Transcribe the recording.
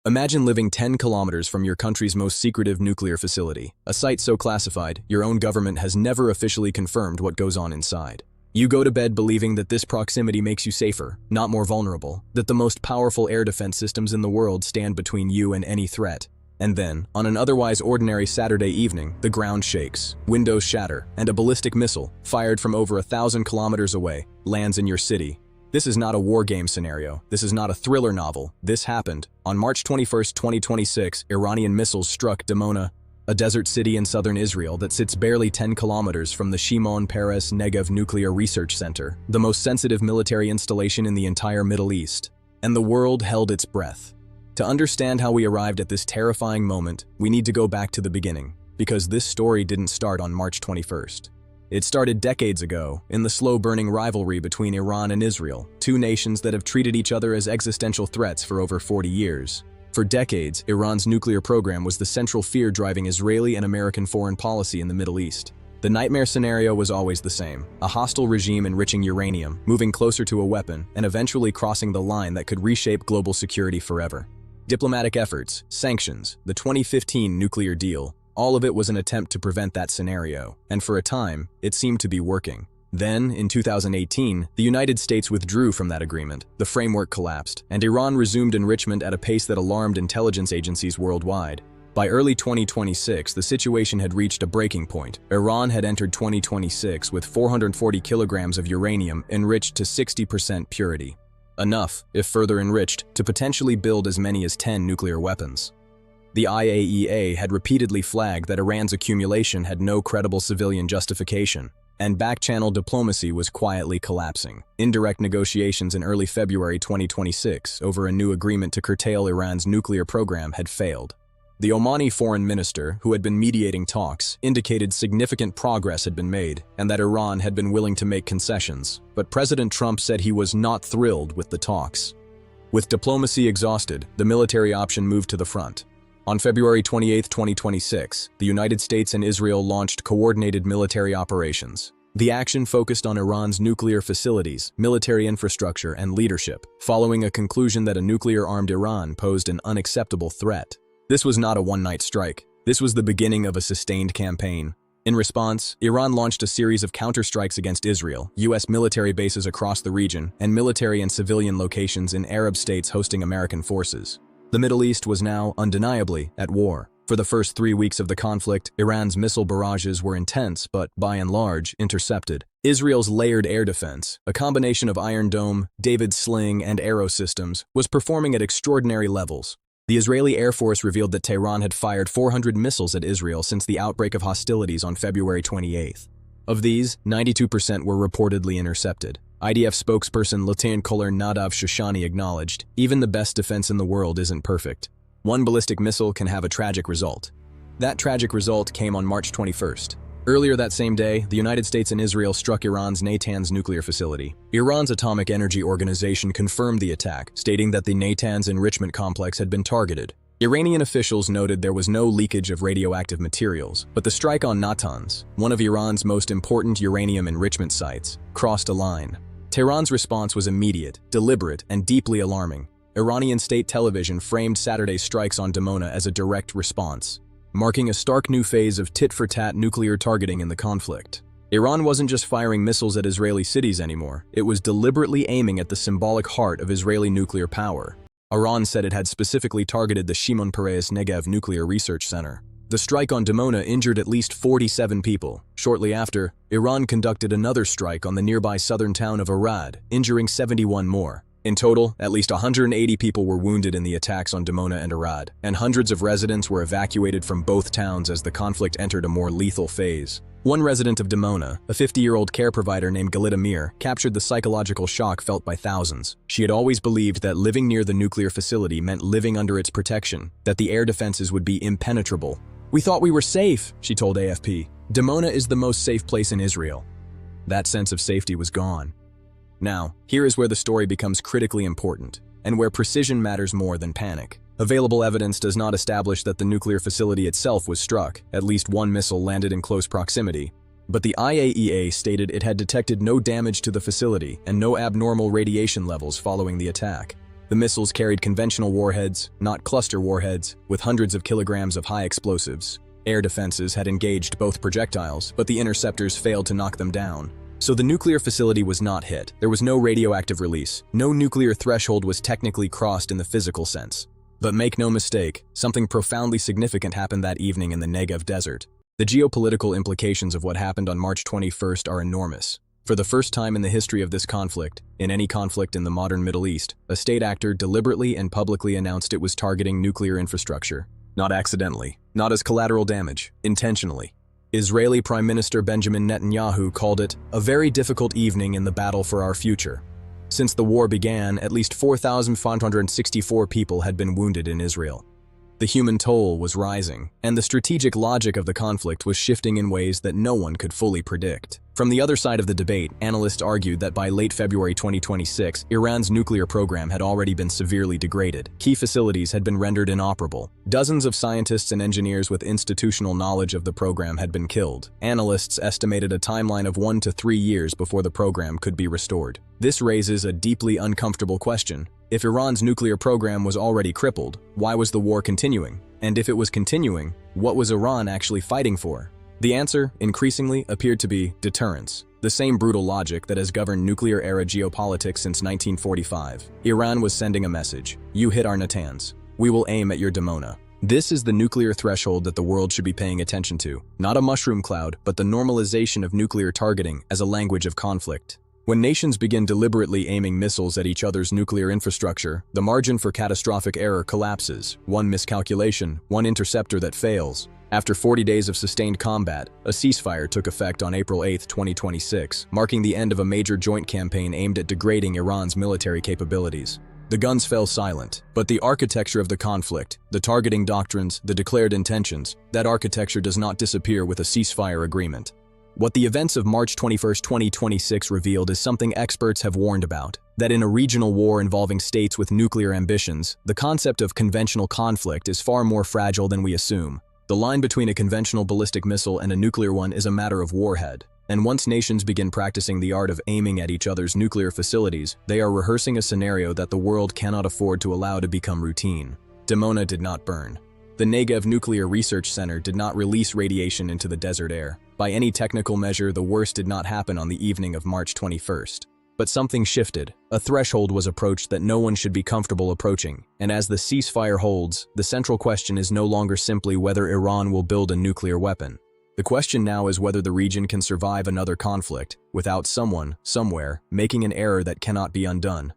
Imagine living 10 kilometers from your country's most secretive nuclear facility, a site so classified, your own government has never officially confirmed what goes on inside. You go to bed believing that this proximity makes you safer, not more vulnerable, that the most powerful air defense systems in the world stand between you and any threat. And then, on an otherwise ordinary Saturday evening, the ground shakes, windows shatter, and a ballistic missile, fired from over 1,000 kilometers away, lands in your city. This is not a war game scenario. This is not a thriller novel. This happened. On March 21, 2026, Iranian missiles struck Dimona, a desert city in southern Israel that sits barely 10 kilometers from the Shimon Peres Negev Nuclear Research Center, the most sensitive military installation in the entire Middle East. And the world held its breath. To understand how we arrived at this terrifying moment, we need to go back to the beginning, because this story didn't start on March 21st. It started decades ago, in the slow-burning rivalry between Iran and Israel, two nations that have treated each other as existential threats for over 40 years. For decades, Iran's nuclear program was the central fear driving Israeli and American foreign policy in the Middle East. The nightmare scenario was always the same: a hostile regime enriching uranium, moving closer to a weapon, and eventually crossing the line that could reshape global security forever. Diplomatic efforts, sanctions, the 2015 nuclear deal, all of it was an attempt to prevent that scenario, and for a time, it seemed to be working. Then, in 2018, the United States withdrew from that agreement, the framework collapsed, and Iran resumed enrichment at a pace that alarmed intelligence agencies worldwide. By early 2026, the situation had reached a breaking point. Iran had entered 2026 with 440 kilograms of uranium enriched to 60% purity. Enough, if further enriched, to potentially build as many as 10 nuclear weapons. The IAEA had repeatedly flagged that Iran's accumulation had no credible civilian justification, and back-channel diplomacy was quietly collapsing. Indirect negotiations in early February 2026 over a new agreement to curtail Iran's nuclear program had failed. The Omani foreign minister, who had been mediating talks, indicated significant progress had been made and that Iran had been willing to make concessions, but President Trump said he was not thrilled with the talks. With diplomacy exhausted, the military option moved to the front. On February 28, 2026, the United States and Israel launched coordinated military operations. The action focused on Iran's nuclear facilities, military infrastructure, and leadership, following a conclusion that a nuclear-armed Iran posed an unacceptable threat. This was not a one-night strike. This was the beginning of a sustained campaign. In response, Iran launched a series of counterstrikes against Israel, U.S. military bases across the region, and military and civilian locations in Arab states hosting American forces. The Middle East was now, undeniably, at war. For the first 3 weeks of the conflict, Iran's missile barrages were intense but, by and large, intercepted. Israel's layered air defense, a combination of Iron Dome, David's Sling, and Arrow systems, was performing at extraordinary levels. The Israeli Air Force revealed that Tehran had fired 400 missiles at Israel since the outbreak of hostilities on February 28. Of these, 92% were reportedly intercepted. IDF spokesperson Lieutenant Colonel Nadav Shoshani acknowledged, "Even the best defense in the world isn't perfect. One ballistic missile can have a tragic result." That tragic result came on March 21st. Earlier that same day, the United States and Israel struck Iran's Natanz nuclear facility. Iran's Atomic Energy Organization confirmed the attack, stating that the Natanz enrichment complex had been targeted. Iranian officials noted there was no leakage of radioactive materials, but the strike on Natanz, one of Iran's most important uranium enrichment sites, crossed a line. Tehran's response was immediate, deliberate, and deeply alarming. Iranian state television framed Saturday's strikes on Dimona as a direct response, marking a stark new phase of tit-for-tat nuclear targeting in the conflict. Iran wasn't just firing missiles at Israeli cities anymore, it was deliberately aiming at the symbolic heart of Israeli nuclear power. Iran said it had specifically targeted the Shimon Peres Negev Nuclear Research Center. The strike on Dimona injured at least 47 people. Shortly after, Iran conducted another strike on the nearby southern town of Arad, injuring 71 more. In total, at least 180 people were wounded in the attacks on Dimona and Arad, and hundreds of residents were evacuated from both towns as the conflict entered a more lethal phase. One resident of Dimona, a 50-year-old care provider named Galita Mir, captured the psychological shock felt by thousands. She had always believed that living near the nuclear facility meant living under its protection, that the air defenses would be impenetrable. "We thought we were safe," she told AFP. "Dimona is the most safe place in Israel." That sense of safety was gone. Now, here is where the story becomes critically important, and where precision matters more than panic. Available evidence does not establish that the nuclear facility itself was struck. At least one missile landed in close proximity. But the IAEA stated it had detected no damage to the facility and no abnormal radiation levels following the attack. The missiles carried conventional warheads, not cluster warheads, with hundreds of kilograms of high explosives. Air defenses had engaged both projectiles, but the interceptors failed to knock them down. So the nuclear facility was not hit. There was no radioactive release. No nuclear threshold was technically crossed in the physical sense. But make no mistake, something profoundly significant happened that evening in the Negev desert. The geopolitical implications of what happened on March 21st are enormous. For the first time in the history of this conflict, in any conflict in the modern Middle East, a state actor deliberately and publicly announced it was targeting nuclear infrastructure. Not accidentally, not as collateral damage, intentionally. Israeli Prime Minister Benjamin Netanyahu called it a very difficult evening in the battle for our future. Since the war began, at least 4,564 people had been wounded in Israel. The human toll was rising, and the strategic logic of the conflict was shifting in ways that no one could fully predict. From the other side of the debate, analysts argued that by late February 2026, Iran's nuclear program had already been severely degraded. Key facilities had been rendered inoperable. Dozens of scientists and engineers with institutional knowledge of the program had been killed. Analysts estimated a timeline of 1 to 3 years before the program could be restored. This raises a deeply uncomfortable question. If Iran's nuclear program was already crippled, why was the war continuing? And if it was continuing, what was Iran actually fighting for? The answer, increasingly, appeared to be deterrence, the same brutal logic that has governed nuclear-era geopolitics since 1945. Iran was sending a message: you hit our Natanz, we will aim at your Dimona. This is the nuclear threshold that the world should be paying attention to, not a mushroom cloud, but the normalization of nuclear targeting as a language of conflict. When nations begin deliberately aiming missiles at each other's nuclear infrastructure, the margin for catastrophic error collapses. One miscalculation, one interceptor that fails. After 40 days of sustained combat, a ceasefire took effect on April 8, 2026, marking the end of a major joint campaign aimed at degrading Iran's military capabilities. The guns fell silent, but the architecture of the conflict, the targeting doctrines, the declared intentions, that architecture does not disappear with a ceasefire agreement. What the events of March 21, 2026 revealed is something experts have warned about, that in a regional war involving states with nuclear ambitions, the concept of conventional conflict is far more fragile than we assume. The line between a conventional ballistic missile and a nuclear one is a matter of warhead, and once nations begin practicing the art of aiming at each other's nuclear facilities, they are rehearsing a scenario that the world cannot afford to allow to become routine. Dimona did not burn. The Negev Nuclear Research Center did not release radiation into the desert air. By any technical measure, the worst did not happen on the evening of March 21st. But something shifted. A threshold was approached that no one should be comfortable approaching. And as the ceasefire holds, the central question is no longer simply whether Iran will build a nuclear weapon. The question now is whether the region can survive another conflict without someone, somewhere, making an error that cannot be undone.